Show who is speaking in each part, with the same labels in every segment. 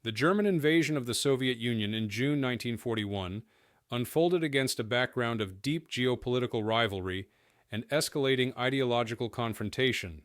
Speaker 1: The German invasion of the Soviet Union in June 1941 unfolded against a background of deep geopolitical rivalry and escalating ideological confrontation.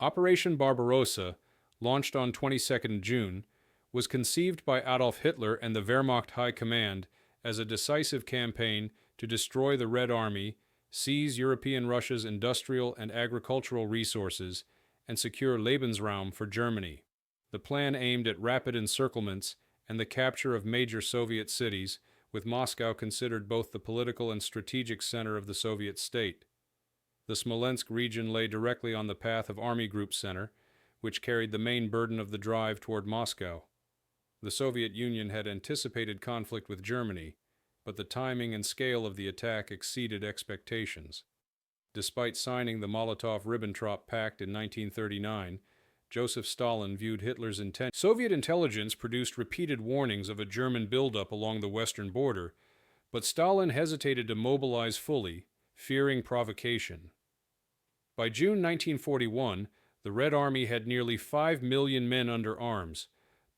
Speaker 1: Operation Barbarossa, launched on 22 June, was conceived by Adolf Hitler and the Wehrmacht High Command as a decisive campaign to destroy the Red Army, seize European Russia's industrial and agricultural resources, and secure Lebensraum for Germany. The plan aimed at rapid encirclements and the capture of major Soviet cities, with Moscow considered both the political and strategic center of the Soviet state. The Smolensk region lay directly on the path of Army Group Center, which carried the main burden of the drive toward Moscow. The Soviet Union had anticipated conflict with Germany, but the timing and scale of the attack exceeded expectations. Despite signing the Molotov-Ribbentrop Pact in 1939, Joseph Stalin viewed Hitler's intent. Soviet intelligence produced repeated warnings of a German buildup along the western border, but Stalin hesitated to mobilize fully, fearing provocation. By June 1941, the Red Army had nearly 5 million men under arms,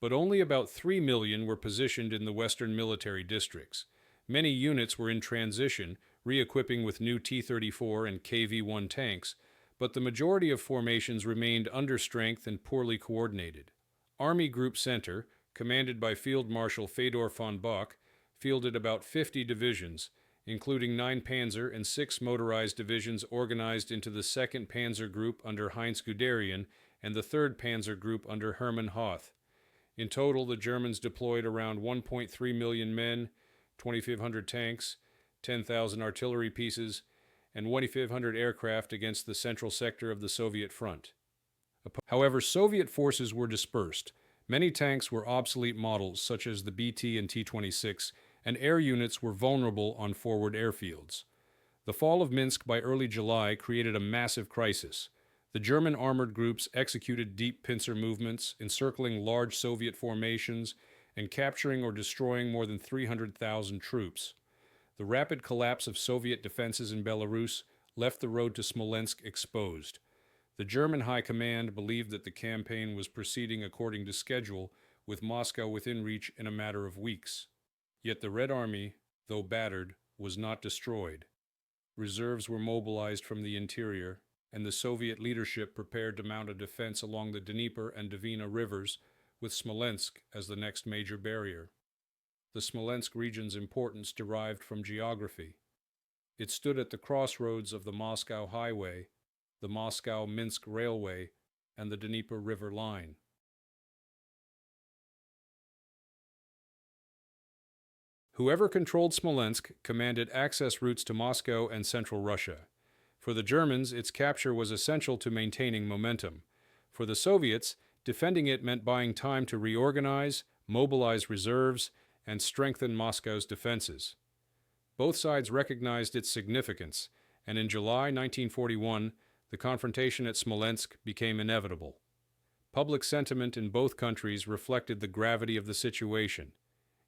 Speaker 1: but only about 3 million were positioned in the western military districts. Many units were in transition, re-equipping with new T-34 and KV-1 tanks, but the majority of formations remained understrength and poorly coordinated. Army Group Center, commanded by Field Marshal Fedor von Bock, fielded about 50 divisions, including 9 Panzer and 6 motorized divisions organized into the 2nd Panzer Group under Heinz Guderian and the 3rd Panzer Group under Hermann Hoth. In total, the Germans deployed around 1.3 million men, 2,500 tanks, 10,000 artillery pieces, and 2,500 aircraft against the central sector of the Soviet front. However, Soviet forces were dispersed. Many tanks were obsolete models, such as the BT and T-26, and air units were vulnerable on forward airfields. The fall of Minsk by early July created a massive crisis. The German armored groups executed deep pincer movements, encircling large Soviet formations and capturing or destroying more than 300,000 troops. The rapid collapse of Soviet defenses in Belarus left the road to Smolensk exposed. The German High Command believed that the campaign was proceeding according to schedule, with Moscow within reach in a matter of weeks. Yet the Red Army, though battered, was not destroyed. Reserves were mobilized from the interior, and the Soviet leadership prepared to mount a defense along the Dnieper and Dvina rivers, with Smolensk as the next major barrier. The Smolensk region's importance derived from geography. It stood at the crossroads of the Moscow Highway, the Moscow-Minsk Railway, and the Dnieper River line. Whoever controlled Smolensk commanded access routes to Moscow and central Russia. For the Germans, its capture was essential to maintaining momentum. For the Soviets, defending it meant buying time to reorganize, mobilize reserves, and strengthen Moscow's defenses. Both sides recognized its significance, and in July 1941, the confrontation at Smolensk became inevitable. Public sentiment in both countries reflected the gravity of the situation.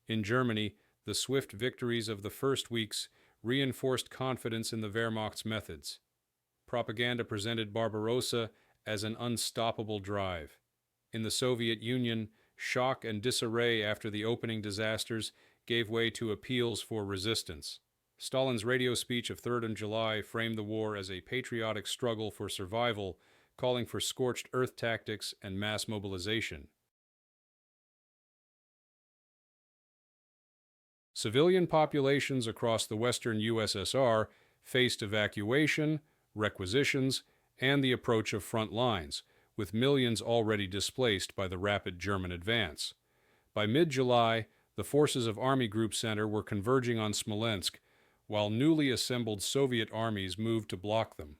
Speaker 1: In Germany, the swift victories of the first weeks reinforced confidence in the Wehrmacht's methods. Propaganda presented Barbarossa as an unstoppable drive. In the Soviet Union, shock and disarray after the opening disasters gave way to appeals for resistance. Stalin's radio speech of 3rd July framed the war as a patriotic struggle for survival, calling for scorched earth tactics and mass mobilization. Civilian populations across the western USSR faced evacuation, requisitions, and the approach of front lines, with millions already displaced by the rapid German advance. By mid-July, the forces of Army Group Center were converging on Smolensk, while newly assembled Soviet armies moved to block them.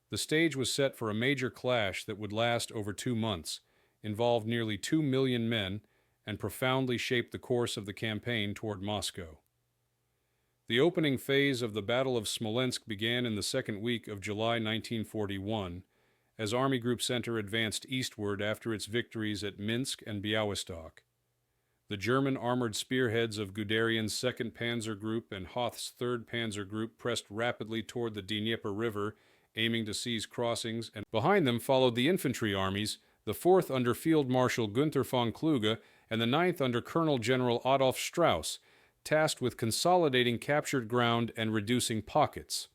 Speaker 1: The stage was set for a major clash that would last over 2 months, involve nearly 2 million men, and profoundly shape the course of the campaign toward Moscow. The opening phase of the Battle of Smolensk began in the second week of July 1941, as Army Group Center advanced eastward after its victories at Minsk and Białystok. The German armored spearheads of Guderian's 2nd Panzer Group and Hoth's 3rd Panzer Group pressed rapidly toward the Dnieper River, aiming to seize crossings, and behind them followed the infantry armies, the 4th under Field Marshal Günther von Kluge, and the 9th under Colonel General Adolf Strauss, tasked with consolidating captured ground and reducing pockets.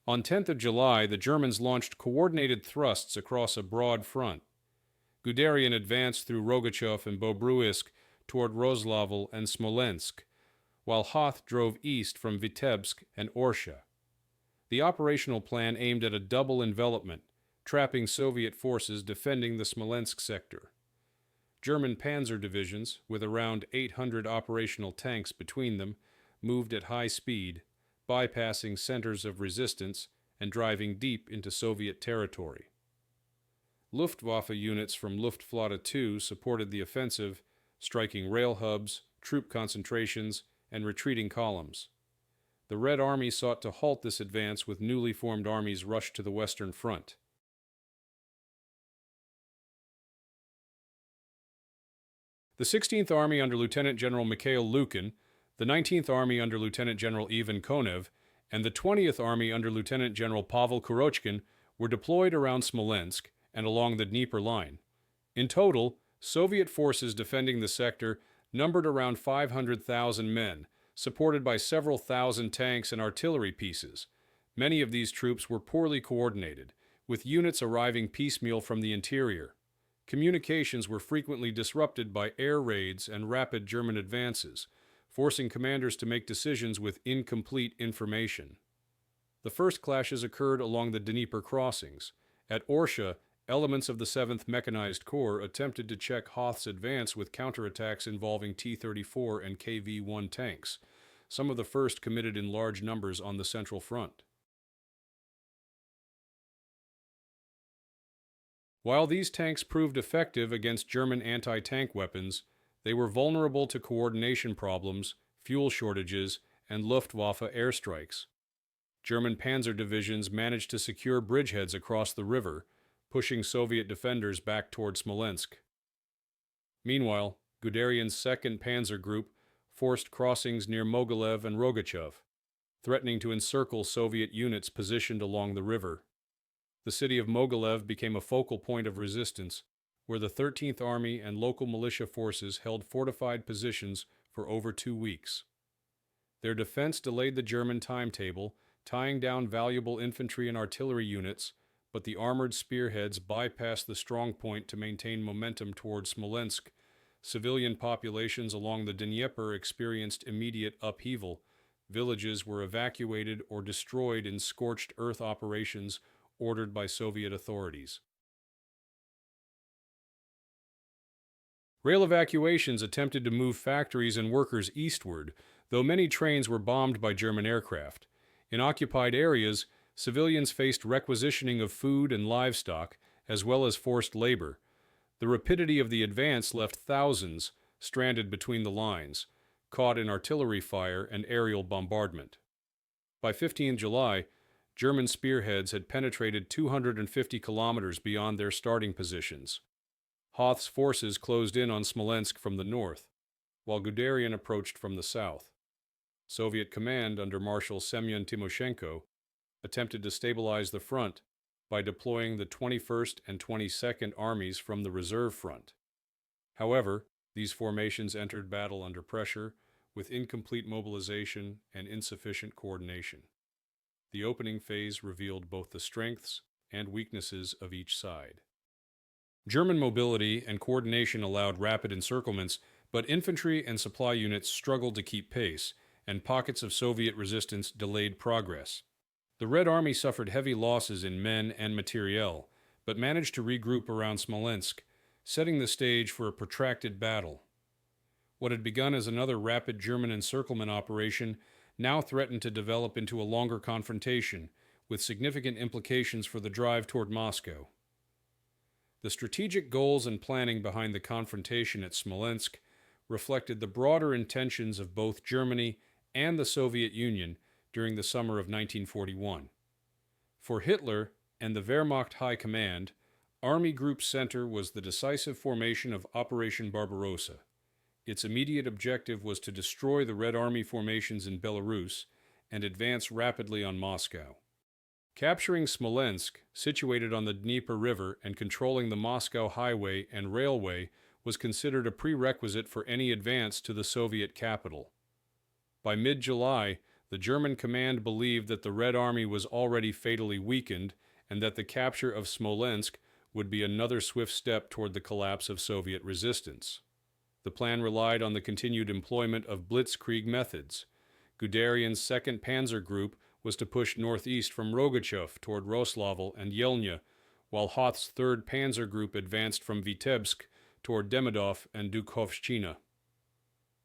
Speaker 1: On 10th of July, the Germans launched coordinated thrusts across a broad front. Guderian advanced through Rogachev and Bobruisk toward Roslavel and Smolensk, while Hoth drove east from Vitebsk and Orsha. The operational plan aimed at a double envelopment, trapping Soviet forces defending the Smolensk sector. German panzer divisions, with around 800 operational tanks between them, moved at high speed, bypassing centers of resistance and driving deep into Soviet territory. Luftwaffe units from Luftflotte 2 supported the offensive, striking rail hubs, troop concentrations, and retreating columns. The Red Army sought to halt this advance with newly formed armies rushed to the Western Front. The 16th Army under Lieutenant General Mikhail Lukin, the 19th Army under Lieutenant General Ivan Konev, and the 20th Army under Lieutenant General Pavel Kurochkin were deployed around Smolensk and along the Dnieper line. In total, Soviet forces defending the sector numbered around 500,000 men, supported by several thousand tanks and artillery pieces. Many of these troops were poorly coordinated, with units arriving piecemeal from the interior. Communications were frequently disrupted by air raids and rapid German advances, forcing commanders to make decisions with incomplete information. The first clashes occurred along the Dnieper crossings. At Orsha, elements of the 7th Mechanized Corps attempted to check Hoth's advance with counterattacks involving T-34 and KV-1 tanks, some of the first committed in large numbers on the Central Front. While these tanks proved effective against German anti-tank weapons, they were vulnerable to coordination problems, fuel shortages, and Luftwaffe airstrikes. German panzer divisions managed to secure bridgeheads across the river, pushing Soviet defenders back toward Smolensk. Meanwhile, Guderian's 2nd Panzer Group forced crossings near Mogilev and Rogachev, threatening to encircle Soviet units positioned along the river. The city of Mogilev became a focal point of resistance, where the 13th Army and local militia forces held fortified positions for over 2 weeks. Their defense delayed the German timetable, tying down valuable infantry and artillery units, but the armored spearheads bypassed the strongpoint to maintain momentum toward Smolensk. Civilian populations along the Dnieper experienced immediate upheaval. Villages were evacuated or destroyed in scorched earth operations ordered by Soviet authorities. Rail evacuations attempted to move factories and workers eastward, though many trains were bombed by German aircraft. In occupied areas, civilians faced requisitioning of food and livestock, as well as forced labor. The rapidity of the advance left thousands stranded between the lines, caught in artillery fire and aerial bombardment. By 15 July, German spearheads had penetrated 250 kilometers beyond their starting positions. Hoth's forces closed in on Smolensk from the north, while Guderian approached from the south. Soviet command under Marshal Semyon Timoshenko attempted to stabilize the front by deploying the 21st and 22nd Armies from the reserve front. However, these formations entered battle under pressure, with incomplete mobilization and insufficient coordination. The opening phase revealed both the strengths and weaknesses of each side. German mobility and coordination allowed rapid encirclements, but infantry and supply units struggled to keep pace, and pockets of Soviet resistance delayed progress. The Red Army suffered heavy losses in men and materiel, but managed to regroup around Smolensk, setting the stage for a protracted battle. What had begun as another rapid German encirclement operation now threatened to develop into a longer confrontation, with significant implications for the drive toward Moscow. The strategic goals and planning behind the confrontation at Smolensk reflected the broader intentions of both Germany and the Soviet Union during the summer of 1941. For Hitler and the Wehrmacht High Command, Army Group Center was the decisive formation of Operation Barbarossa. Its immediate objective was to destroy the Red Army formations in Belarus and advance rapidly on Moscow. Capturing Smolensk, situated on the Dnieper River and controlling the Moscow highway and railway, was considered a prerequisite for any advance to the Soviet capital. By mid-July, the German command believed that the Red Army was already fatally weakened and that the capture of Smolensk would be another swift step toward the collapse of Soviet resistance. The plan relied on the continued employment of blitzkrieg methods. Guderian's 2nd Panzer Group was to push northeast from Rogachev toward Roslavl and Yelnya, while Hoth's 3rd Panzer Group advanced from Vitebsk toward Demidov and Dukhovshchina.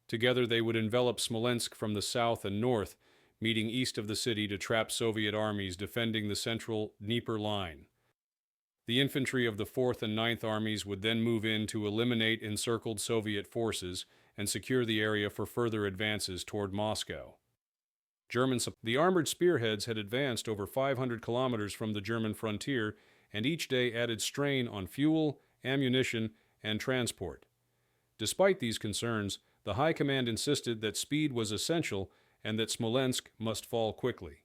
Speaker 1: Together they would envelop Smolensk from the south and north, meeting east of the city to trap Soviet armies defending the central Dnieper line. The infantry of the 4th and 9th Armies would then move in to eliminate encircled Soviet forces and secure the area for further advances toward Moscow. The armored spearheads had advanced over 500 kilometers from the German frontier, and each day added strain on fuel, ammunition, and transport. Despite these concerns, the High Command insisted that speed was essential and that Smolensk must fall quickly.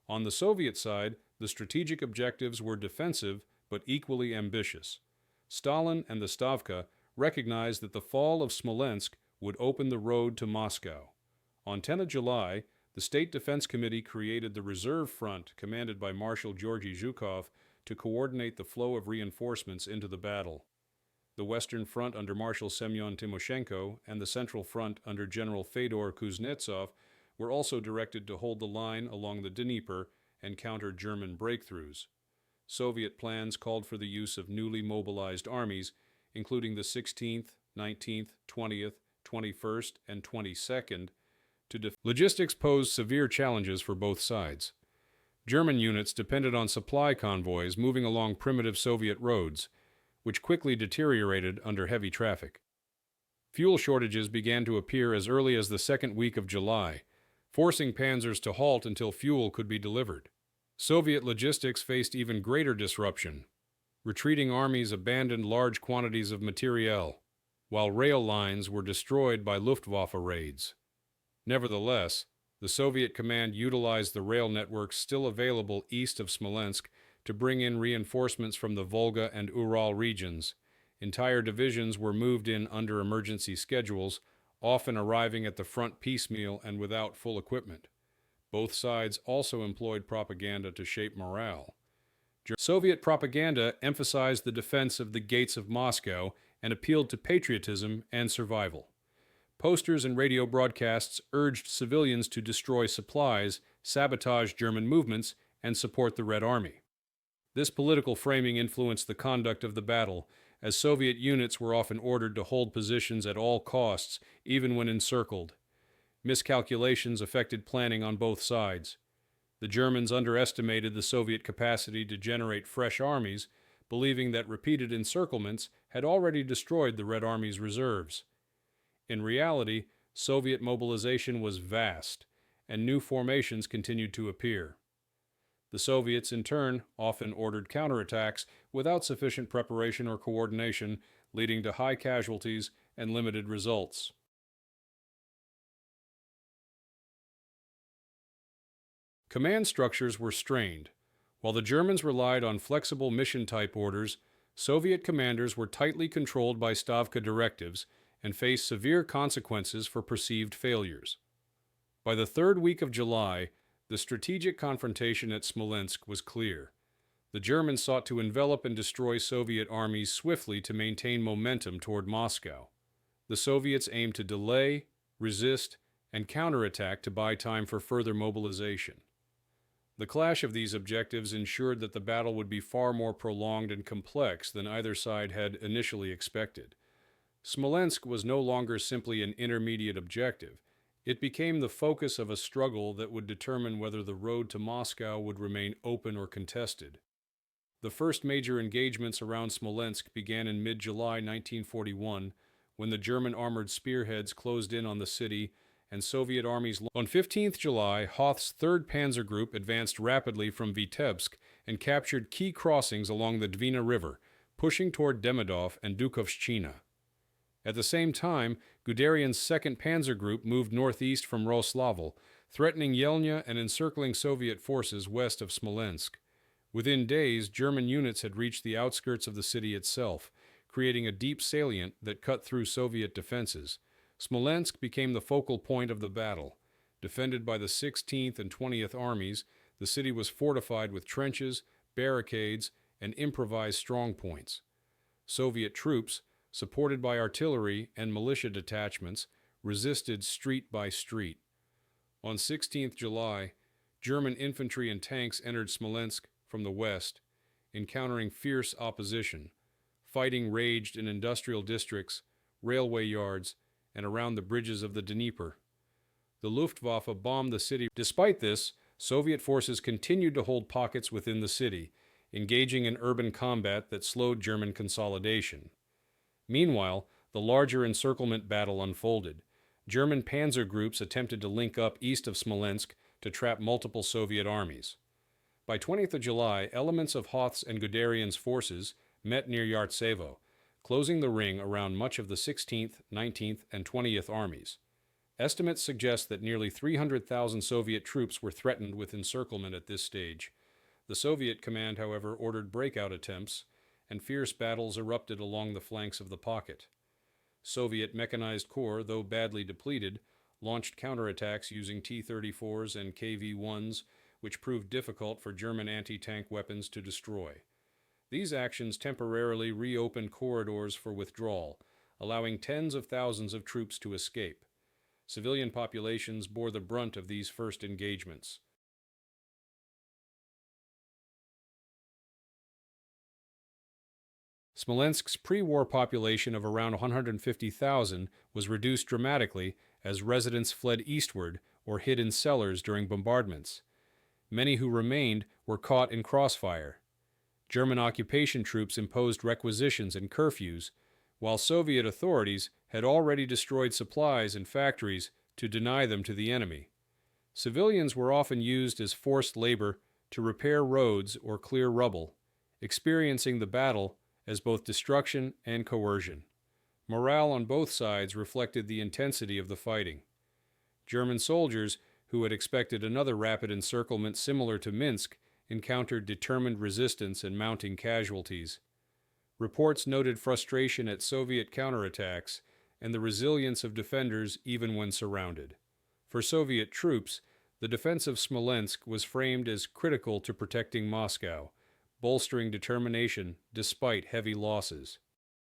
Speaker 1: On the Soviet side, the strategic objectives were defensive but equally ambitious. Stalin and the Stavka recognized that the fall of Smolensk would open the road to Moscow. On 10 July, the State Defense Committee created the Reserve Front, commanded by Marshal Georgy Zhukov, to coordinate the flow of reinforcements into the battle. The Western Front under Marshal Semyon Timoshenko and the Central Front under General Fedor Kuznetsov were also directed to hold the line along the Dnieper and counter German breakthroughs. Soviet plans called for the use of newly mobilized armies, including the 16th, 19th, 20th, 21st, and 22nd, Logistics posed severe challenges for both sides. German units depended on supply convoys moving along primitive Soviet roads, which quickly deteriorated under heavy traffic. Fuel shortages began to appear as early as the 2nd week of July, forcing panzers to halt until fuel could be delivered. Soviet logistics faced even greater disruption. Retreating armies abandoned large quantities of materiel, while rail lines were destroyed by Luftwaffe raids. Nevertheless, the Soviet command utilized the rail networks still available east of Smolensk to bring in reinforcements from the Volga and Ural regions. Entire divisions were moved in under emergency schedules, often arriving at the front piecemeal and without full equipment. Both sides also employed propaganda to shape morale. Soviet propaganda emphasized the defense of the gates of Moscow and appealed to patriotism and survival. Posters and radio broadcasts urged civilians to destroy supplies, sabotage German movements, and support the Red Army. This political framing influenced the conduct of the battle, as Soviet units were often ordered to hold positions at all costs, even when encircled. Miscalculations affected planning on both sides. The Germans underestimated the Soviet capacity to generate fresh armies, believing that repeated encirclements had already destroyed the Red Army's reserves. In reality, Soviet mobilization was vast, and new formations continued to appear. The Soviets, in turn, often ordered counterattacks without sufficient preparation or coordination, leading to high casualties and limited results. Command structures were strained. While the Germans relied on flexible mission-type orders, Soviet commanders were tightly controlled by Stavka directives and faced severe consequences for perceived failures. By the 3rd week of July, the strategic confrontation at Smolensk was clear. The Germans sought to envelop and destroy Soviet armies swiftly to maintain momentum toward Moscow. The Soviets aimed to delay, resist, and counterattack to buy time for further mobilization. The clash of these objectives ensured that the battle would be far more prolonged and complex than either side had initially expected. Smolensk was no longer simply an intermediate objective. It became the focus of a struggle that would determine whether the road to Moscow would remain open or contested. The first major engagements around Smolensk began in mid-July 1941, when the German armored spearheads closed in on the city and Soviet armies. On 15th July, Hoth's 3rd Panzer Group advanced rapidly from Vitebsk and captured key crossings along the Dvina River, pushing toward Demidov and Dukhovshchina. At the same time, Guderian's 2nd Panzer Group moved northeast from Roslavl, threatening Yelnya and encircling Soviet forces west of Smolensk. Within days, German units had reached the outskirts of the city itself, creating a deep salient that cut through Soviet defenses. Smolensk became the focal point of the battle. Defended by the 16th and 20th Armies, the city was fortified with trenches, barricades, and improvised strongpoints. Soviet troops, supported by artillery and militia detachments, resisted street by street. On 16th July, German infantry and tanks entered Smolensk from the west, encountering fierce opposition. Fighting raged in industrial districts, railway yards, and around the bridges of the Dnieper. The Luftwaffe bombed the city. Despite this, Soviet forces continued to hold pockets within the city, engaging in urban combat that slowed German consolidation. Meanwhile, the larger encirclement battle unfolded. German panzer groups attempted to link up east of Smolensk to trap multiple Soviet armies. By 20th of July, elements of Hoth's and Guderian's forces met near Yartsevo, closing the ring around much of the 16th, 19th, and 20th Armies. Estimates suggest that nearly 300,000 Soviet troops were threatened with encirclement at this stage. The Soviet command, however, ordered breakout attempts, and fierce battles erupted along the flanks of the pocket. Soviet mechanized corps, though badly depleted, launched counterattacks using T-34s and KV-1s, which proved difficult for German anti-tank weapons to destroy. These actions temporarily reopened corridors for withdrawal, allowing tens of thousands of troops to escape. Civilian populations bore the brunt of these first engagements. Smolensk's pre-war population of around 150,000 was reduced dramatically as residents fled eastward or hid in cellars during bombardments. Many who remained were caught in crossfire. German occupation troops imposed requisitions and curfews, while Soviet authorities had already destroyed supplies and factories to deny them to the enemy. Civilians were often used as forced labor to repair roads or clear rubble, experiencing the battle as both destruction and coercion. Morale on both sides reflected the intensity of the fighting. German soldiers, who had expected another rapid encirclement similar to Minsk, encountered determined resistance and mounting casualties. Reports noted frustration at Soviet counterattacks and the resilience of defenders even when surrounded. For Soviet troops, the defense of Smolensk was framed as critical to protecting Moscow, bolstering determination despite heavy losses.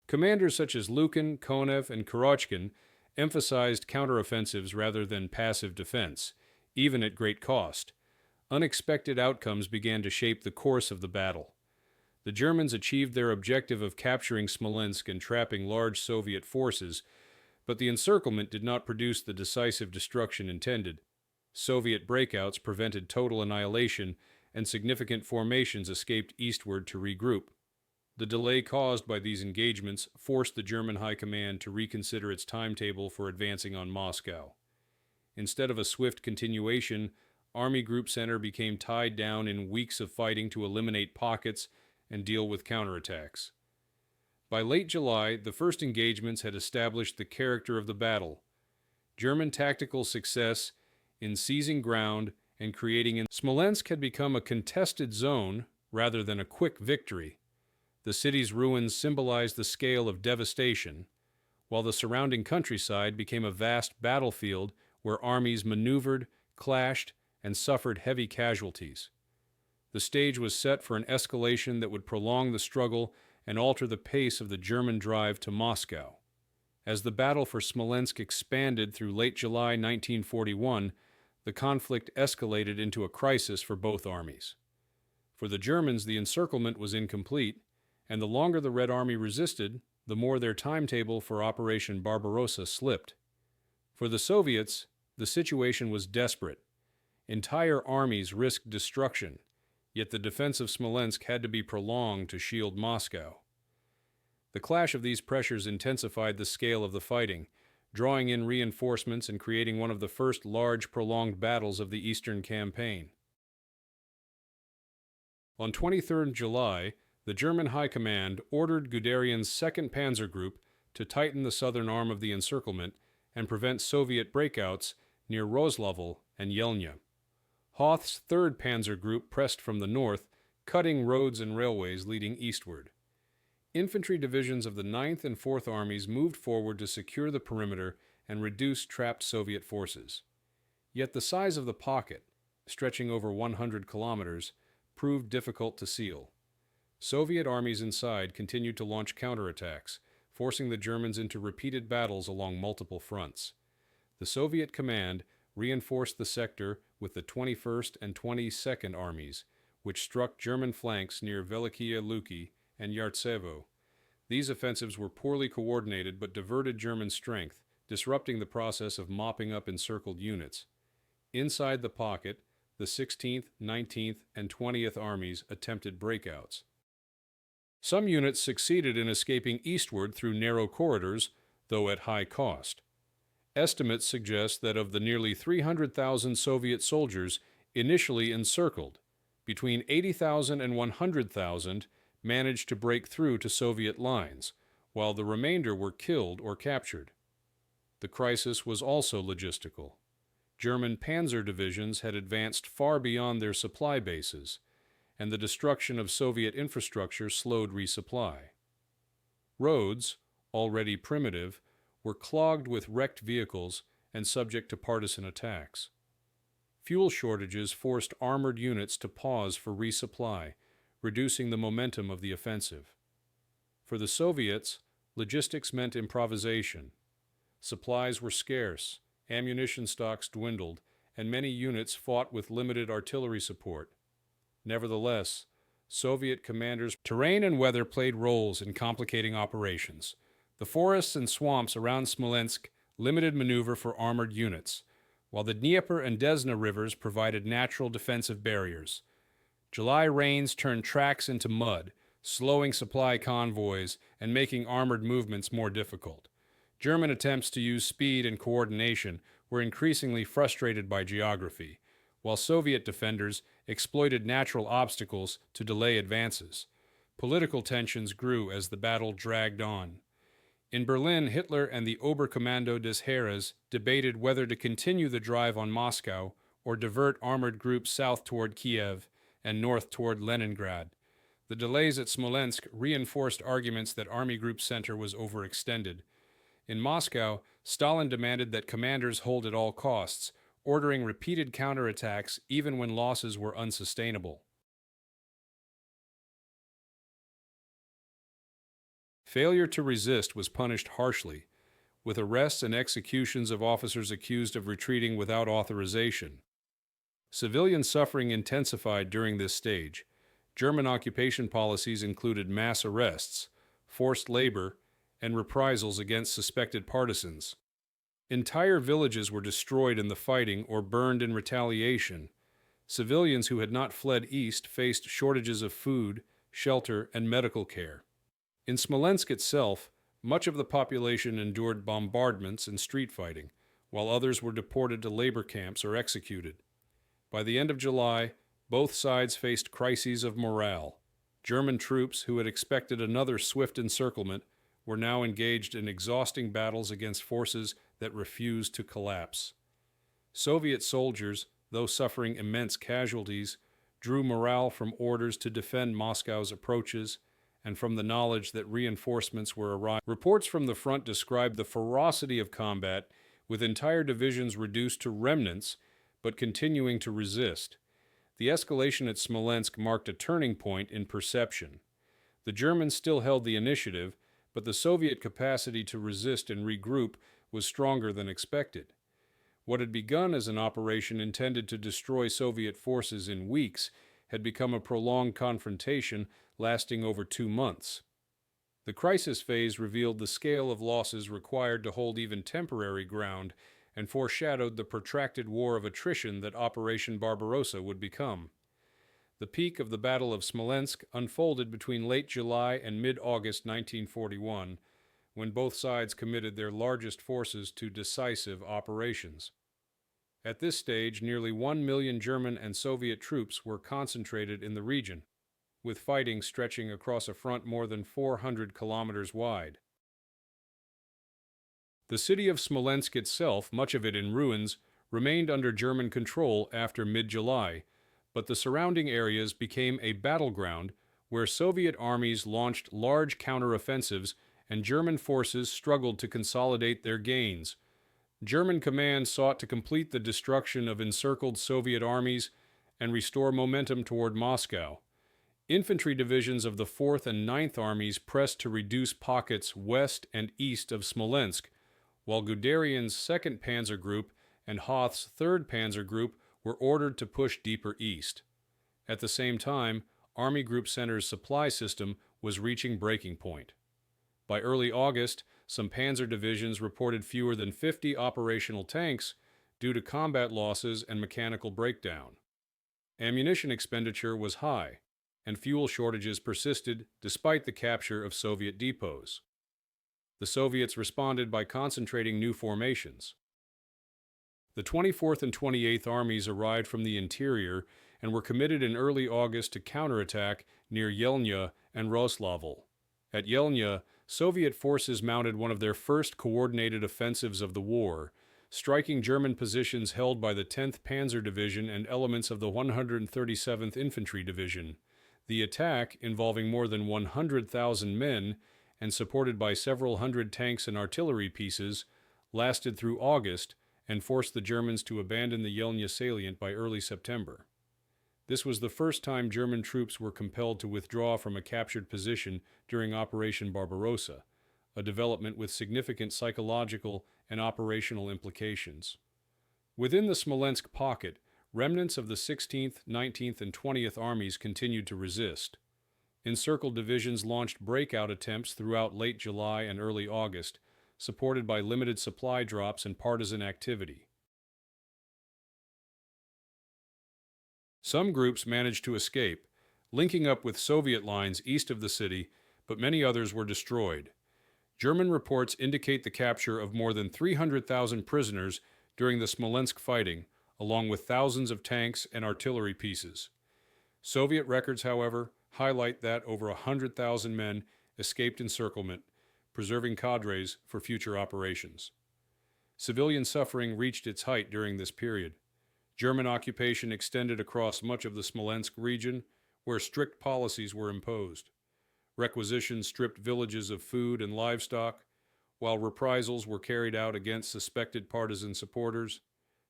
Speaker 1: Commanders such as Lukin, Konev, and Kurochkin emphasized counteroffensives rather than passive defense, even at great cost. Unexpected outcomes began to shape the course of the battle. The Germans achieved their objective of capturing Smolensk and trapping large Soviet forces, but the encirclement did not produce the decisive destruction intended. Soviet breakouts prevented total annihilation, and significant formations escaped eastward to regroup. The delay caused by these engagements forced the German High Command to reconsider its timetable for advancing on Moscow. Instead of a swift continuation, Army Group Center became tied down in weeks of fighting to eliminate pockets and deal with counterattacks. By late July, the first engagements had established the character of the battle. German tactical success in seizing ground and creating Smolensk had become a contested zone rather than a quick victory. The city's ruins symbolized the scale of devastation, while the surrounding countryside became a vast battlefield where armies maneuvered, clashed, and suffered heavy casualties. The stage was set for an escalation that would prolong the struggle and alter the pace of the German drive to Moscow. As the battle for Smolensk expanded through late July 1941, the conflict escalated into a crisis for both armies. For the Germans, the encirclement was incomplete, and the longer the Red Army resisted, the more their timetable for Operation Barbarossa slipped. For the Soviets, the situation was desperate. Entire armies risked destruction, yet the defense of Smolensk had to be prolonged to shield Moscow. The clash of these pressures intensified the scale of the fighting, drawing in reinforcements and creating one of the first large, prolonged battles of the Eastern Campaign. On 23rd July, the German High Command ordered Guderian's 2nd Panzer Group to tighten the southern arm of the encirclement and prevent Soviet breakouts near Roslavel and Yelnya. Hoth's 3rd Panzer Group pressed from the north, cutting roads and railways leading eastward. Infantry divisions of the 9th and 4th Armies moved forward to secure the perimeter and reduce trapped Soviet forces. Yet the size of the pocket, stretching over 100 kilometers, proved difficult to seal. Soviet armies inside continued to launch counterattacks, forcing the Germans into repeated battles along multiple fronts. The Soviet command reinforced the sector with the 21st and 22nd Armies, which struck German flanks near Velikiye Luki and Yartsevo. These offensives were poorly coordinated but diverted German strength, disrupting the process of mopping up encircled units. Inside the pocket, the 16th, 19th, and 20th Armies attempted breakouts. Some units succeeded in escaping eastward through narrow corridors, though at high cost. Estimates suggest that of the nearly 300,000 Soviet soldiers initially encircled, between 80,000 and 100,000 managed to break through to Soviet lines, while the remainder were killed or captured. The crisis was also logistical. German panzer divisions had advanced far beyond their supply bases, and the destruction of Soviet infrastructure slowed resupply. Roads, already primitive, were clogged with wrecked vehicles and subject to partisan attacks. Fuel shortages forced armored units to pause for resupply, reducing the momentum of the offensive. For the Soviets, logistics meant improvisation. Supplies were scarce, ammunition stocks dwindled, and many units fought with limited artillery support. Nevertheless, Soviet commanders' terrain and weather played roles in complicating operations. The forests and swamps around Smolensk limited maneuver for armored units, while the Dnieper and Desna rivers provided natural defensive barriers. July rains turned tracks into mud, slowing supply convoys and making armored movements more difficult. German attempts to use speed and coordination were increasingly frustrated by geography, while Soviet defenders exploited natural obstacles to delay advances. Political tensions grew as the battle dragged on. In Berlin, Hitler and the Oberkommando des Heeres debated whether to continue the drive on Moscow or divert armored groups south toward Kiev and north toward Leningrad. The delays at Smolensk reinforced arguments that Army Group Center was overextended. In Moscow, Stalin demanded that commanders hold at all costs, ordering repeated counterattacks even when losses were unsustainable. Failure to resist was punished harshly, with arrests and executions of officers accused of retreating without authorization. Civilian suffering intensified during this stage. German occupation policies included mass arrests, forced labor, and reprisals against suspected partisans. Entire villages were destroyed in the fighting or burned in retaliation. Civilians who had not fled east faced shortages of food, shelter, and medical care. In Smolensk itself, much of the population endured bombardments and street fighting, while others were deported to labor camps or executed. By the end of July, both sides faced crises of morale. German troops, who had expected another swift encirclement, were now engaged in exhausting battles against forces that refused to collapse. Soviet soldiers, though suffering immense casualties, drew morale from orders to defend Moscow's approaches and from the knowledge that reinforcements were arriving. Reports from the front described the ferocity of combat, with entire divisions reduced to remnants, but continuing to resist. The escalation at Smolensk marked a turning point in perception. The Germans still held the initiative, but the Soviet capacity to resist and regroup was stronger than expected. What had begun as an operation intended to destroy Soviet forces in weeks had become a prolonged confrontation lasting over 2 months. The crisis phase revealed the scale of losses required to hold even temporary ground and foreshadowed the protracted war of attrition that Operation Barbarossa would become. The peak of the Battle of Smolensk unfolded between late July and mid-August 1941, when both sides committed their largest forces to decisive operations. At this stage, nearly 1 million German and Soviet troops were concentrated in the region, with fighting stretching across a front more than 400 kilometers wide. The city of Smolensk itself, much of it in ruins, remained under German control after mid-July, but the surrounding areas became a battleground where Soviet armies launched large counteroffensives and German forces struggled to consolidate their gains. German command sought to complete the destruction of encircled Soviet armies and restore momentum toward Moscow. Infantry divisions of the 4th and 9th Armies pressed to reduce pockets west and east of Smolensk, while Guderian's 2nd Panzer Group and Hoth's 3rd Panzer Group were ordered to push deeper east. At the same time, Army Group Center's supply system was reaching breaking point. By early August, some panzer divisions reported fewer than 50 operational tanks due to combat losses and mechanical breakdown. Ammunition expenditure was high, and fuel shortages persisted despite the capture of Soviet depots. The Soviets responded by concentrating new formations. The 24th and 28th Armies arrived from the interior and were committed in early August to counterattack near Yelnya and Roslavl. At Yelnya, Soviet forces mounted one of their first coordinated offensives of the war, striking German positions held by the 10th Panzer Division and elements of the 137th Infantry Division. The attack, involving more than 100,000 men and supported by several hundred tanks and artillery pieces, lasted through August and forced the Germans to abandon the Yelnya salient by early September. This was the first time German troops were compelled to withdraw from a captured position during Operation Barbarossa, a development with significant psychological and operational implications. Within the Smolensk pocket, remnants of the 16th, 19th, and 20th Armies continued to resist. Encircled divisions launched breakout attempts throughout late July and early August, supported by limited supply drops and partisan activity. Some groups managed to escape, linking up with Soviet lines east of the city, but many others were destroyed. German reports indicate the capture of more than 300,000 prisoners during the Smolensk fighting, along with thousands of tanks and artillery pieces. Soviet records, however, highlight that over 100,000 men escaped encirclement, preserving cadres for future operations. Civilian suffering reached its height during this period. German occupation extended across much of the Smolensk region, where strict policies were imposed. Requisitions stripped villages of food and livestock, while reprisals were carried out against suspected partisan supporters.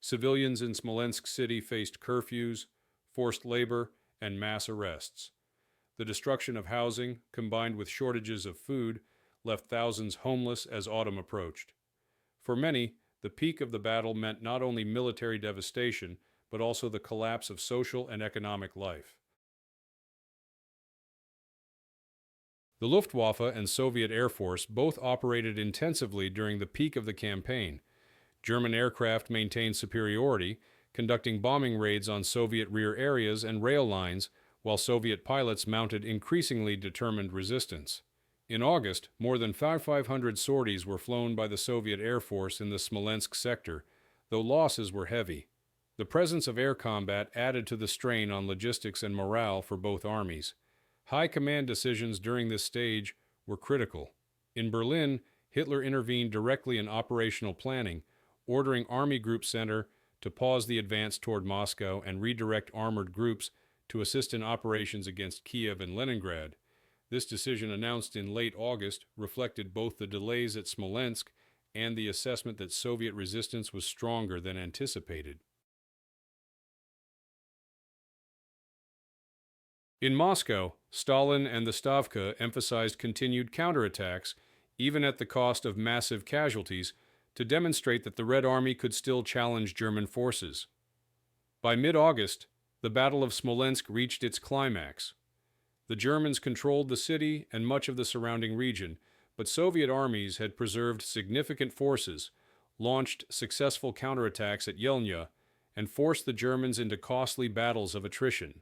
Speaker 1: Civilians in Smolensk city faced curfews, forced labor, and mass arrests. The destruction of housing, combined with shortages of food, left thousands homeless as autumn approached. For many, the peak of the battle meant not only military devastation, but also the collapse of social and economic life. The Luftwaffe and Soviet Air Force both operated intensively during the peak of the campaign. German aircraft maintained superiority, conducting bombing raids on Soviet rear areas and rail lines, while Soviet pilots mounted increasingly determined resistance. In August, more than 500 sorties were flown by the Soviet Air Force in the Smolensk sector, though losses were heavy. The presence of air combat added to the strain on logistics and morale for both armies. High command decisions during this stage were critical. In Berlin, Hitler intervened directly in operational planning, ordering Army Group Center to pause the advance toward Moscow and redirect armored groups to assist in operations against Kiev and Leningrad. This decision, announced in late August, reflected both the delays at Smolensk and the assessment that Soviet resistance was stronger than anticipated. In Moscow, Stalin and the Stavka emphasized continued counterattacks, even at the cost of massive casualties, to demonstrate that the Red Army could still challenge German forces. By mid-August, the Battle of Smolensk reached its climax. The Germans controlled the city and much of the surrounding region, but Soviet armies had preserved significant forces, launched successful counterattacks at Yelnya, and forced the Germans into costly battles of attrition.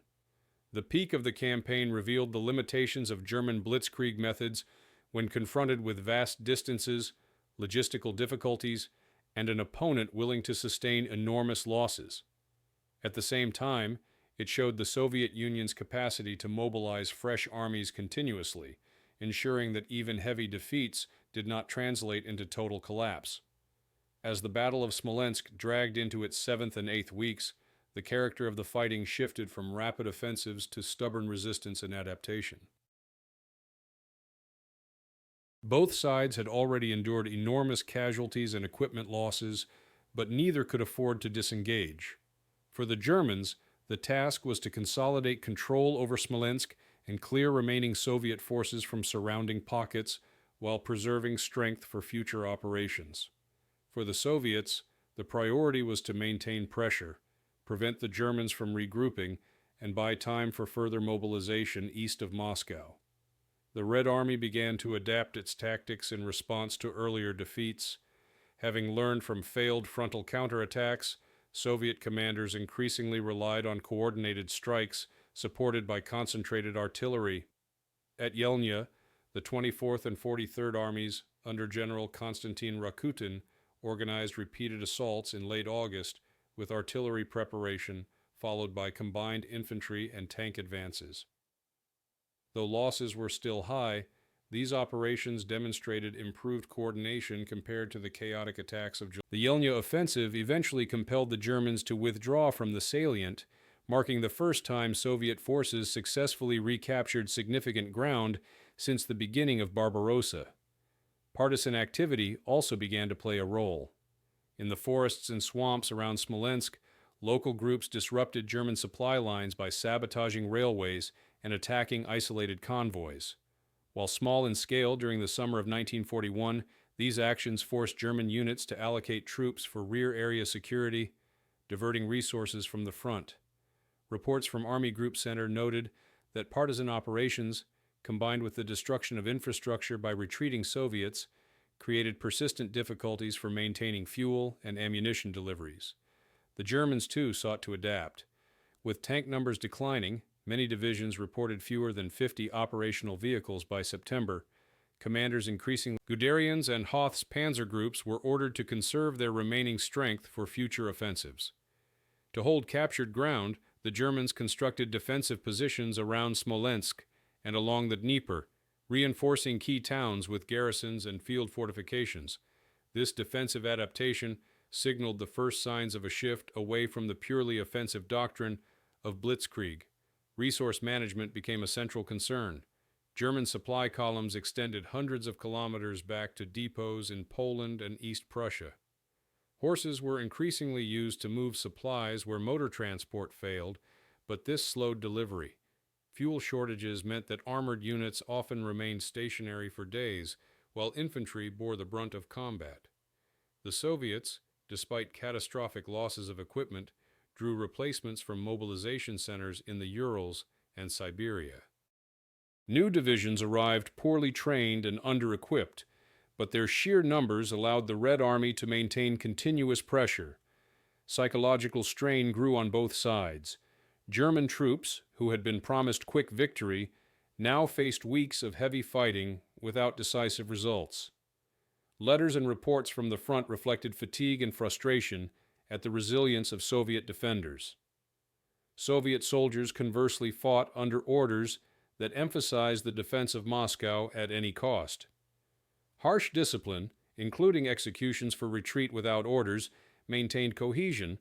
Speaker 1: The peak of the campaign revealed the limitations of German blitzkrieg methods when confronted with vast distances, logistical difficulties, and an opponent willing to sustain enormous losses. At the same time, it showed the Soviet Union's capacity to mobilize fresh armies continuously, ensuring that even heavy defeats did not translate into total collapse. As the Battle of Smolensk dragged into its seventh and eighth weeks, the character of the fighting shifted from rapid offensives to stubborn resistance and adaptation. Both sides had already endured enormous casualties and equipment losses, but neither could afford to disengage. For the Germans, the task was to consolidate control over Smolensk and clear remaining Soviet forces from surrounding pockets while preserving strength for future operations. For the Soviets, the priority was to maintain pressure, prevent the Germans from regrouping, and buy time for further mobilization east of Moscow. The Red Army began to adapt its tactics in response to earlier defeats. Having learned from failed frontal counterattacks, Soviet commanders increasingly relied on coordinated strikes supported by concentrated artillery. At Yelnya, the 24th and 43rd Armies, under General Konstantin Rakutin, organized repeated assaults in late August, with artillery preparation followed by combined infantry and tank advances. Though losses were still high, these operations demonstrated improved coordination compared to the chaotic attacks of July. The Yelnya offensive eventually compelled the Germans to withdraw from the salient, marking the first time Soviet forces successfully recaptured significant ground since the beginning of Barbarossa. Partisan activity also began to play a role. In the forests and swamps around Smolensk, local groups disrupted German supply lines by sabotaging railways and attacking isolated convoys. While small in scale during the summer of 1941, these actions forced German units to allocate troops for rear area security, diverting resources from the front. Reports from Army Group Center noted that partisan operations, combined with the destruction of infrastructure by retreating Soviets, created persistent difficulties for maintaining fuel and ammunition deliveries. The Germans, too, sought to adapt. With tank numbers declining, many divisions reported fewer than 50 operational vehicles by September. Commanders increasingly Guderian's and Hoth's panzer groups were ordered to conserve their remaining strength for future offensives. To hold captured ground, the Germans constructed defensive positions around Smolensk and along the Dnieper, reinforcing key towns with garrisons and field fortifications. This defensive adaptation signaled the first signs of a shift away from the purely offensive doctrine of blitzkrieg. Resource management became a central concern. German supply columns extended hundreds of kilometers back to depots in Poland and East Prussia. Horses were increasingly used to move supplies where motor transport failed, but this slowed delivery. Fuel shortages meant that armored units often remained stationary for days, while infantry bore the brunt of combat. The Soviets, despite catastrophic losses of equipment, drew replacements from mobilization centers in the Urals and Siberia. New divisions arrived poorly trained and under-equipped, but their sheer numbers allowed the Red Army to maintain continuous pressure. Psychological strain grew on both sides. German troops, who had been promised quick victory, now faced weeks of heavy fighting without decisive results. Letters and reports from the front reflected fatigue and frustration at the resilience of Soviet defenders. Soviet soldiers conversely fought under orders that emphasized the defense of Moscow at any cost. Harsh discipline, including executions for retreat without orders, maintained cohesion,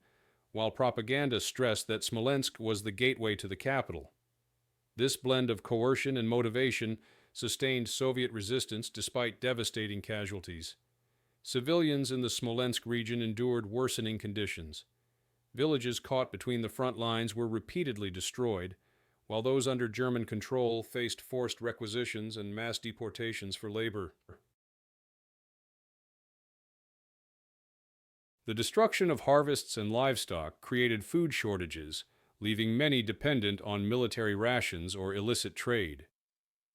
Speaker 1: while propaganda stressed that Smolensk was the gateway to the capital. This blend of coercion and motivation sustained Soviet resistance despite devastating casualties. Civilians in the Smolensk region endured worsening conditions. Villages caught between the front lines were repeatedly destroyed, while those under German control faced forced requisitions and mass deportations for labor. The destruction of harvests and livestock created food shortages, leaving many dependent on military rations or illicit trade.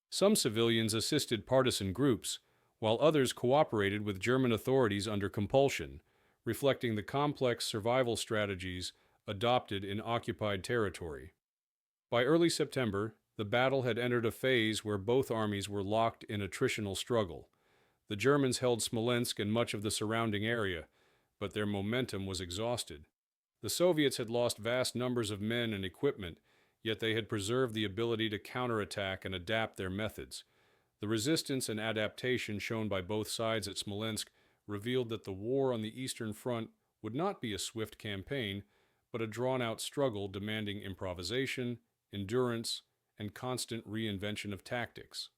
Speaker 1: Some civilians assisted partisan groups, while others cooperated with German authorities under compulsion, reflecting the complex survival strategies adopted in occupied territory. By early September, the battle had entered a phase where both armies were locked in attritional struggle. The Germans held Smolensk and much of the surrounding area, but their momentum was exhausted. The Soviets had lost vast numbers of men and equipment, yet they had preserved the ability to counterattack and adapt their methods. The resistance and adaptation shown by both sides at Smolensk revealed that the war on the Eastern Front would not be a swift campaign, but a drawn-out struggle demanding improvisation, endurance, and constant reinvention of tactics.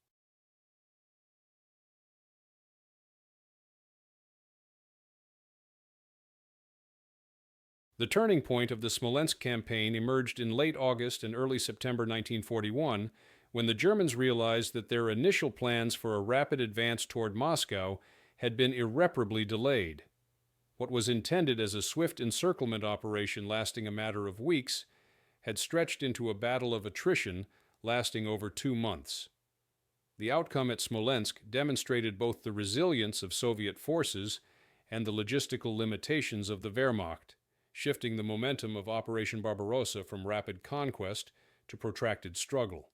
Speaker 1: The turning point of the Smolensk campaign emerged in late August and early September 1941, when the Germans realized that their initial plans for a rapid advance toward Moscow had been irreparably delayed. What was intended as a swift encirclement operation lasting a matter of weeks had stretched into a battle of attrition lasting over 2 months. The outcome at Smolensk demonstrated both the resilience of Soviet forces and the logistical limitations of the Wehrmacht, shifting the momentum of Operation Barbarossa from rapid conquest to protracted struggle.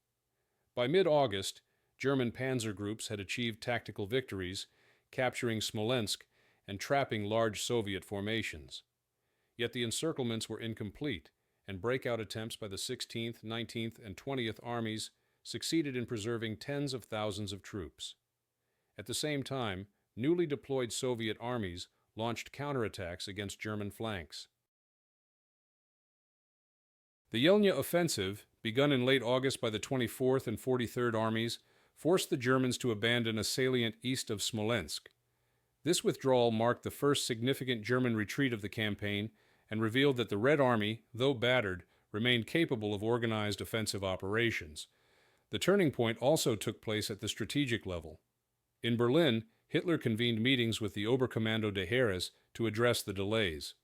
Speaker 1: By mid-August, German panzer groups had achieved tactical victories, capturing Smolensk and trapping large Soviet formations. Yet the encirclements were incomplete, and breakout attempts by the 16th, 19th, and 20th Armies succeeded in preserving tens of thousands of troops. At the same time, newly deployed Soviet armies launched counterattacks against German flanks. The Yelnya offensive, begun in late August by the 24th and 43rd Armies, forced the Germans to abandon a salient east of Smolensk. This withdrawal marked the first significant German retreat of the campaign and revealed that the Red Army, though battered, remained capable of organized offensive operations. The turning point also took place at the strategic level. In Berlin, Hitler convened meetings with the Oberkommando des Heeres to address the delays.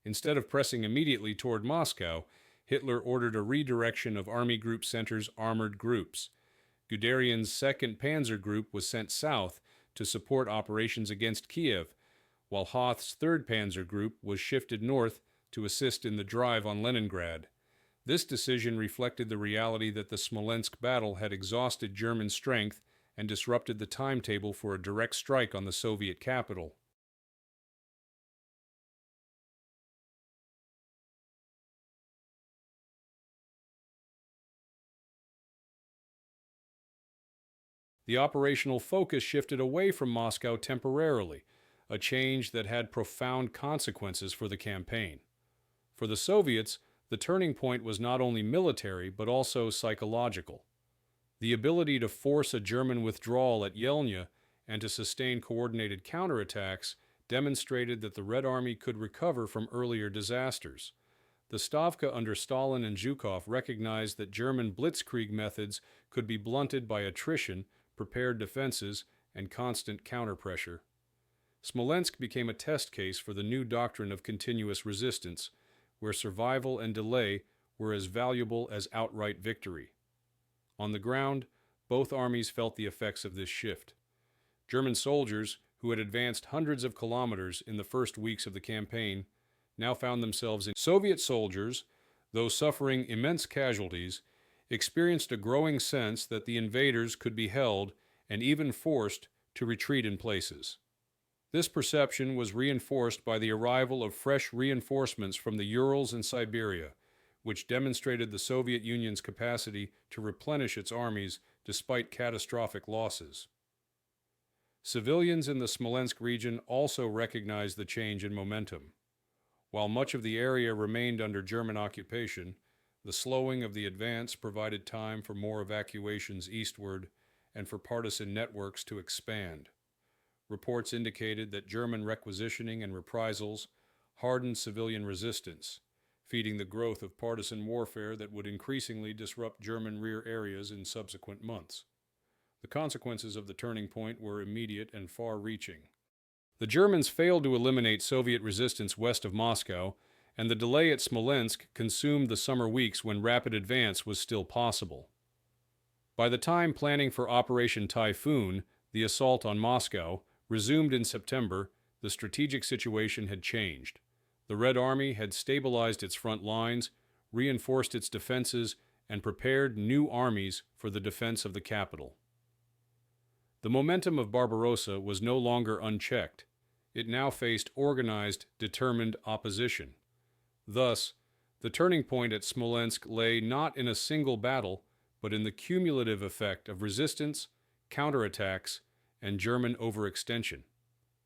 Speaker 1: Instead of pressing immediately toward Moscow, Hitler ordered a redirection of Army Group Center's armored groups. Guderian's 2nd Panzer Group was sent south to support operations against Kiev, while Hoth's 3rd Panzer Group was shifted north to assist in the drive on Leningrad. This decision reflected the reality that the Smolensk battle had exhausted German strength and disrupted the timetable for a direct strike on the Soviet capital. The operational focus shifted away from Moscow temporarily, a change that had profound consequences for the campaign. For the Soviets, the turning point was not only military but also psychological. The ability to force a German withdrawal at Yelnya and to sustain coordinated counterattacks demonstrated that the Red Army could recover from earlier disasters. The Stavka under Stalin and Zhukov recognized that German blitzkrieg methods could be blunted by attrition, prepared defenses, and constant counterpressure. Smolensk became a test case for the new doctrine of continuous resistance, where survival and delay were as valuable as outright victory. On the ground, both armies felt the effects of this shift. German soldiers, who had advanced hundreds of kilometers in the first weeks of the campaign, now found themselves in. Soviet soldiers, though suffering immense casualties, experienced a growing sense that the invaders could be held and even forced to retreat in places. This perception was reinforced by the arrival of fresh reinforcements from the Urals and Siberia, which demonstrated the Soviet Union's capacity to replenish its armies despite catastrophic losses. Civilians in the Smolensk region also recognized the change in momentum. While much of the area remained under German occupation, the slowing of the advance provided time for more evacuations eastward and for partisan networks to expand. Reports indicated that German requisitioning and reprisals hardened civilian resistance, feeding the growth of partisan warfare that would increasingly disrupt German rear areas in subsequent months. The consequences of the turning point were immediate and far-reaching. The Germans failed to eliminate Soviet resistance west of Moscow, and the delay at Smolensk consumed the summer weeks when rapid advance was still possible. By the time planning for Operation Typhoon, the assault on Moscow, resumed in September, the strategic situation had changed. The Red Army had stabilized its front lines, reinforced its defenses, and prepared new armies for the defense of the capital. The momentum of Barbarossa was no longer unchecked. It now faced organized, determined opposition. Thus, the turning point at Smolensk lay not in a single battle, but in the cumulative effect of resistance, counterattacks, and German overextension.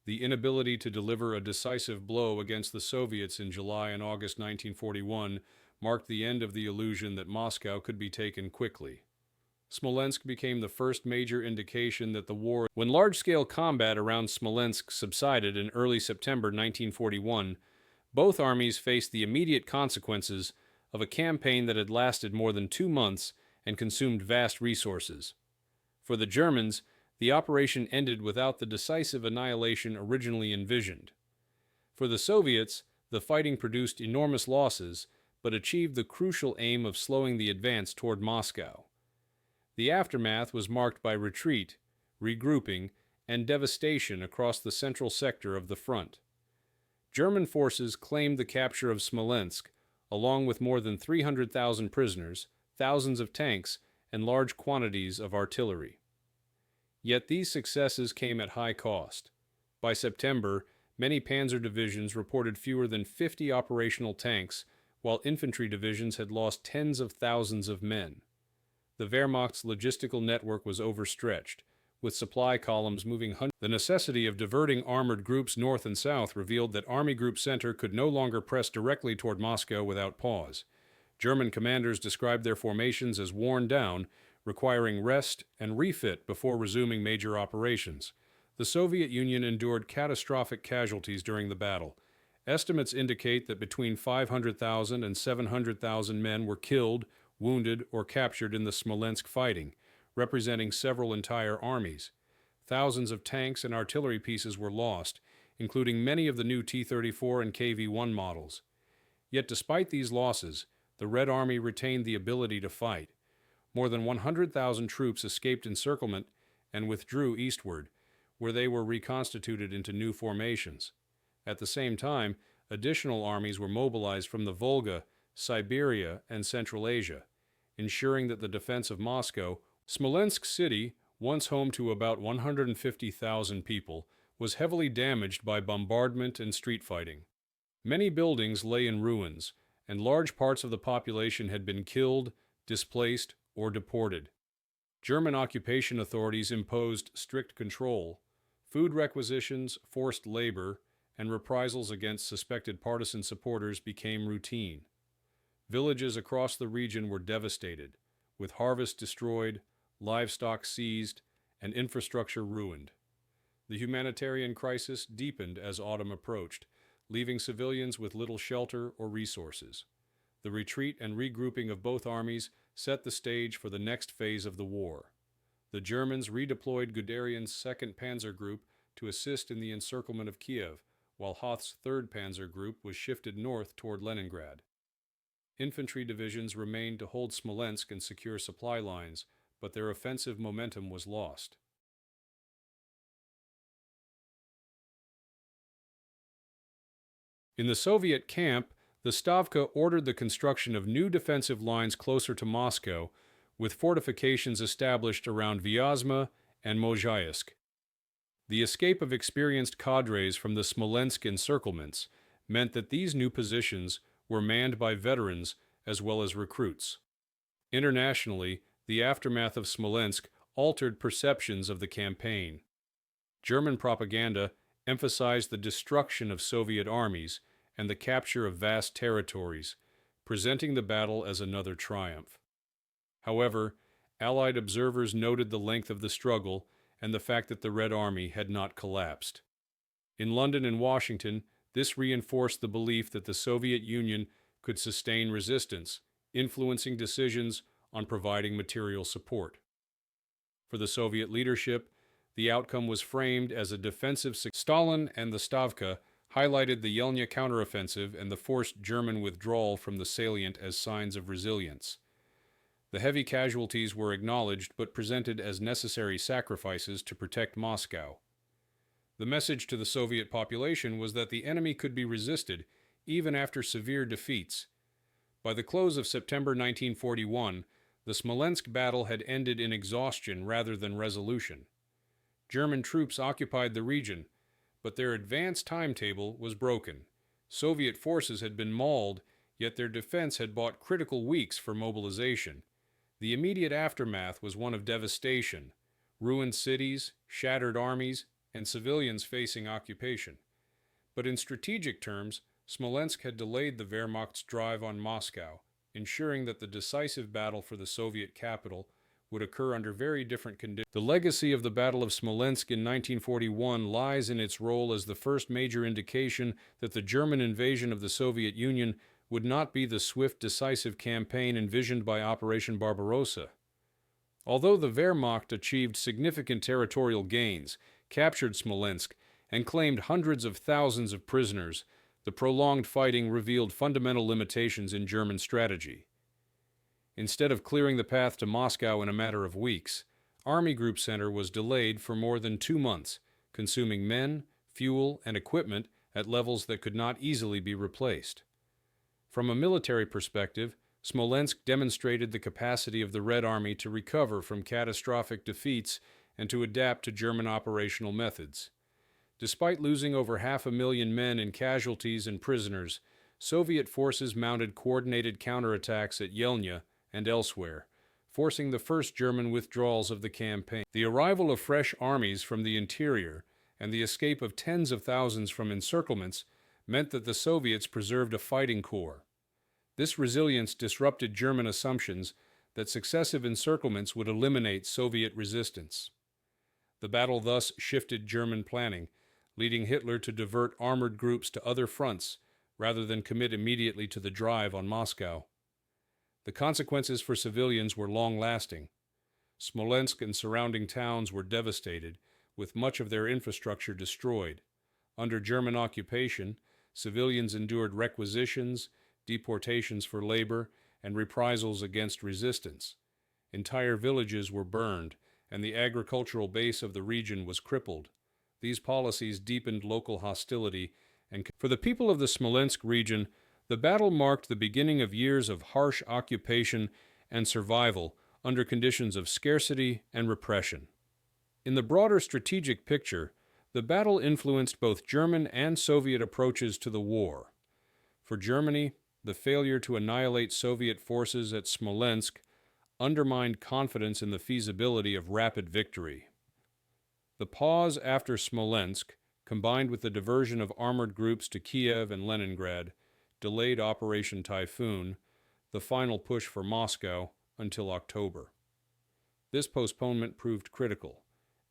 Speaker 1: The inability to deliver a decisive blow against the Soviets in July and August 1941 marked the end of the illusion that Moscow could be taken quickly. Smolensk became the first major indication that the war. When large-scale combat around Smolensk subsided in early September 1941, both armies faced the immediate consequences of a campaign that had lasted more than 2 months and consumed vast resources. For the Germans, the operation ended without the decisive annihilation originally envisioned. For the Soviets, the fighting produced enormous losses, but achieved the crucial aim of slowing the advance toward Moscow. The aftermath was marked by retreat, regrouping, and devastation across the central sector of the front. German forces claimed the capture of Smolensk, along with more than 300,000 prisoners, thousands of tanks, and large quantities of artillery. Yet these successes came at high cost. By September, many panzer divisions reported fewer than 50 operational tanks, while infantry divisions had lost tens of thousands of men. The Wehrmacht's logistical network was overstretched, with supply columns moving hundreds. The necessity of diverting armored groups north and south revealed that Army Group Center could no longer press directly toward Moscow without pause. German commanders described their formations as worn down, requiring rest and refit before resuming major operations. The Soviet Union endured catastrophic casualties during the battle. Estimates indicate that between 500,000 and 700,000 men were killed, wounded, or captured in the Smolensk fighting, representing several entire armies. Thousands of tanks and artillery pieces were lost, including many of the new T-34 and KV-1 models. Yet despite these losses, the Red Army retained the ability to fight. More than 100,000 troops escaped encirclement and withdrew eastward, where they were reconstituted into new formations. At the same time, additional armies were mobilized from the Volga, Siberia, and Central Asia, ensuring that the defense of Moscow, Smolensk city, once home to about 150,000 people, was heavily damaged by bombardment and street fighting. Many buildings lay in ruins, and large parts of the population had been killed, displaced, or deported. German occupation authorities imposed strict control. Food requisitions, forced labor, and reprisals against suspected partisan supporters became routine. Villages across the region were devastated, with harvests destroyed, livestock seized, and infrastructure ruined. The humanitarian crisis deepened as autumn approached, leaving civilians with little shelter or resources. The retreat and regrouping of both armies set the stage for the next phase of the war. The Germans redeployed Guderian's 2nd Panzer Group to assist in the encirclement of Kiev, while Hoth's 3rd Panzer Group was shifted north toward Leningrad. Infantry divisions remained to hold Smolensk and secure supply lines, but their offensive momentum was lost. In the Soviet camp, the Stavka ordered the construction of new defensive lines closer to Moscow, with fortifications established around Vyazma and Mozhaisk. The escape of experienced cadres from the Smolensk encirclements meant that these new positions were manned by veterans as well as recruits. Internationally, the aftermath of Smolensk altered perceptions of the campaign. German propaganda emphasized the destruction of Soviet armies and the capture of vast territories, presenting the battle as another triumph. However, Allied observers noted the length of the struggle and the fact that the Red Army had not collapsed. In London and Washington, this reinforced the belief that the Soviet Union could sustain resistance, influencing decisions on providing material support. For the Soviet leadership, the outcome was framed as a defensive success. Stalin and the Stavka highlighted the Yelnya counteroffensive and the forced German withdrawal from the salient as signs of resilience. The heavy casualties were acknowledged but presented as necessary sacrifices to protect Moscow. The message to the Soviet population was that the enemy could be resisted even after severe defeats. By the close of September 1941, the Smolensk battle had ended in exhaustion rather than resolution. German troops occupied the region, but their advance timetable was broken. Soviet forces had been mauled, yet their defense had bought critical weeks for mobilization. The immediate aftermath was one of devastation: ruined cities, shattered armies, and civilians facing occupation. But in strategic terms, Smolensk had delayed the Wehrmacht's drive on Moscow, ensuring that the decisive battle for the Soviet capital would occur under very different conditions. The legacy of the Battle of Smolensk in 1941 lies in its role as the first major indication that the German invasion of the Soviet Union would not be the swift, decisive campaign envisioned by Operation Barbarossa. Although the Wehrmacht achieved significant territorial gains, captured Smolensk, and claimed hundreds of thousands of prisoners, the prolonged fighting revealed fundamental limitations in German strategy. Instead of clearing the path to Moscow in a matter of weeks, Army Group Center was delayed for more than 2 months, consuming men, fuel, and equipment at levels that could not easily be replaced. From a military perspective, Smolensk demonstrated the capacity of the Red Army to recover from catastrophic defeats and to adapt to German operational methods. Despite losing over 500,000 men in casualties and prisoners, Soviet forces mounted coordinated counterattacks at Yelnya and elsewhere, forcing the first German withdrawals of the campaign. The arrival of fresh armies from the interior and the escape of tens of thousands from encirclements meant that the Soviets preserved a fighting core. This resilience disrupted German assumptions that successive encirclements would eliminate Soviet resistance. The battle thus shifted German planning, leading Hitler to divert armored groups to other fronts rather than commit immediately to the drive on Moscow. The consequences for civilians were long-lasting. Smolensk and surrounding towns were devastated, with much of their infrastructure destroyed. Under German occupation, civilians endured requisitions, deportations for labor, and reprisals against resistance. Entire villages were burned, and the agricultural base of the region was crippled. These policies deepened local hostility, and for the people of the Smolensk region, the battle marked the beginning of years of harsh occupation and survival under conditions of scarcity and repression. In the broader strategic picture, the battle influenced both German and Soviet approaches to the war. For Germany, the failure to annihilate Soviet forces at Smolensk undermined confidence in the feasibility of rapid victory. The pause after Smolensk, combined with the diversion of armored groups to Kiev and Leningrad, delayed Operation Typhoon, the final push for Moscow, until October. This postponement proved critical,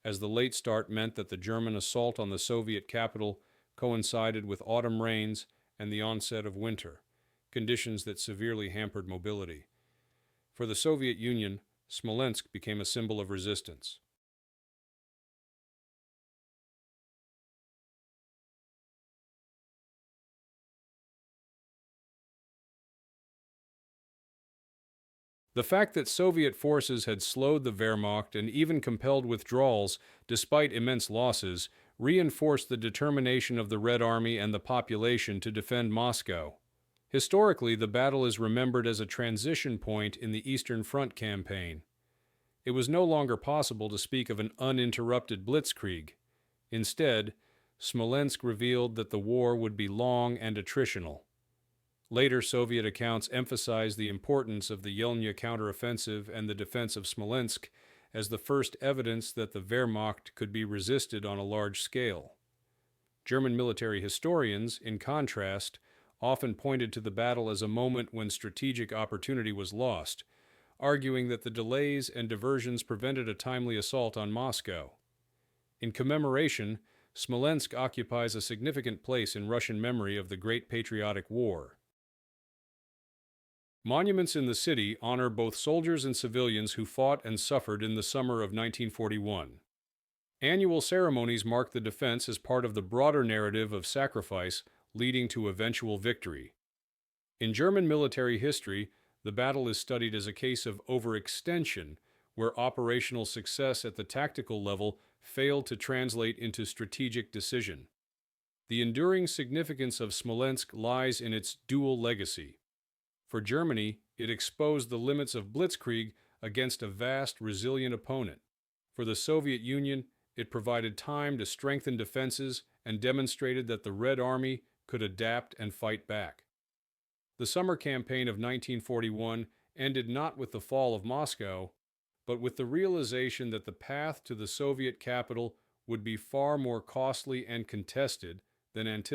Speaker 1: as the late start meant that the German assault on the Soviet capital coincided with autumn rains and the onset of winter, conditions that severely hampered mobility. For the Soviet Union, Smolensk became a symbol of resistance. The fact that Soviet forces had slowed the Wehrmacht and even compelled withdrawals despite immense losses reinforced the determination of the Red Army and the population to defend Moscow. Historically, the battle is remembered as a transition point in the Eastern Front campaign. It was no longer possible to speak of an uninterrupted blitzkrieg. Instead, Smolensk revealed that the war would be long and attritional. Later Soviet accounts emphasized the importance of the Yelnya counteroffensive and the defense of Smolensk as the first evidence that the Wehrmacht could be resisted on a large scale. German military historians, in contrast, often pointed to the battle as a moment when strategic opportunity was lost, arguing that the delays and diversions prevented a timely assault on Moscow. In commemoration, Smolensk occupies a significant place in Russian memory of the Great Patriotic War. Monuments in the city honor both soldiers and civilians who fought and suffered in the summer of 1941. Annual ceremonies mark the defense as part of the broader narrative of sacrifice leading to eventual victory. In German military history, the battle is studied as a case of overextension, where operational success at the tactical level failed to translate into strategic decision. The enduring significance of Smolensk lies in its dual legacy. For Germany, it exposed the limits of blitzkrieg against a vast, resilient opponent. For the Soviet Union, it provided time to strengthen defenses and demonstrated that the Red Army could adapt and fight back. The summer campaign of 1941 ended not with the fall of Moscow, but with the realization that the path to the Soviet capital would be far more costly and contested than anticipated.